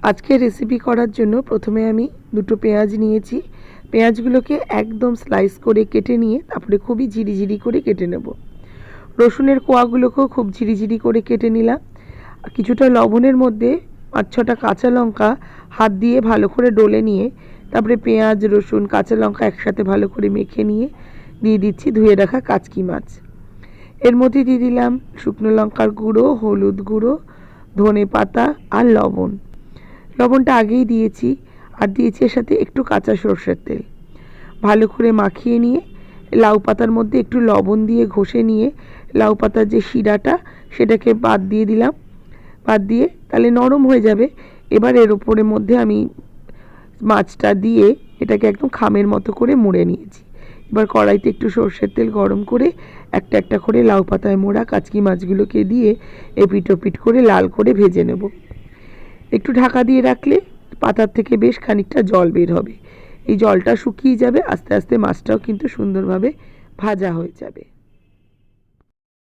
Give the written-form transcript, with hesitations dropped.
আজকে রেসিপি করার জন্য প্রথমে আমি দুটো পেঁয়াজ নিয়েছি। পেঁয়াজগুলোকে একদম স্লাইস করে কেটে নিয়ে তারপরে খুবই ঝিরিঝিরি করে কেটে নেব। রসুনের কোয়াগুলোকেও খুব ঝিরিঝিরি করে কেটে নিলাম। আর কিছুটা লবণের মধ্যে 5-6টা কাঁচা লঙ্কা হাত দিয়ে ভালো করে ডলে নিয়ে তারপরে পেঁয়াজ, রসুন, কাঁচা লঙ্কা একসাথে ভালো করে মেখে নিয়ে দিয়ে দিচ্ছি ধুয়ে রাখা কাচকি মাছ। এর মধ্যে দিয়ে দিলাম শুকনো লঙ্কার গুঁড়ো, হলুদ গুঁড়ো, ধনে পাতা আর লবণ। লবণটা আগেই দিয়েছি আর দিয়েছি এর সাথে একটু কাঁচা সরষের তেল। ভালো করে মাখিয়ে নিয়ে লাউ পাতার মধ্যে একটু লবণ দিয়ে ঘষে নিয়ে লাউ পাতার যে শিরাটা সেটাকে বাদ দিয়ে দিলাম। বাদ দিয়ে তাহলে নরম হয়ে যাবে। এবার এর উপরের মধ্যে আমি মাছটা দিয়ে এটাকে একদম খামের মতো করে মুড়ে নিয়েছি। এবার কড়াইতে একটু সরষের তেল গরম করে একটা একটা করে লাউ পাতায় মোড়া কাচকি মাছগুলোকে দিয়ে এপিট ওপিট করে লাল করে ভেজে নেব। একটু ঢাকা দিয়ে রাখলে পাতার থেকে বেশ খানিকটা জল বের হবে। এই জলটা শুকিয়ে যাবে, আস্তে আস্তে মাছটাও কিন্তু সুন্দরভাবে ভাজা হয়ে যাবে।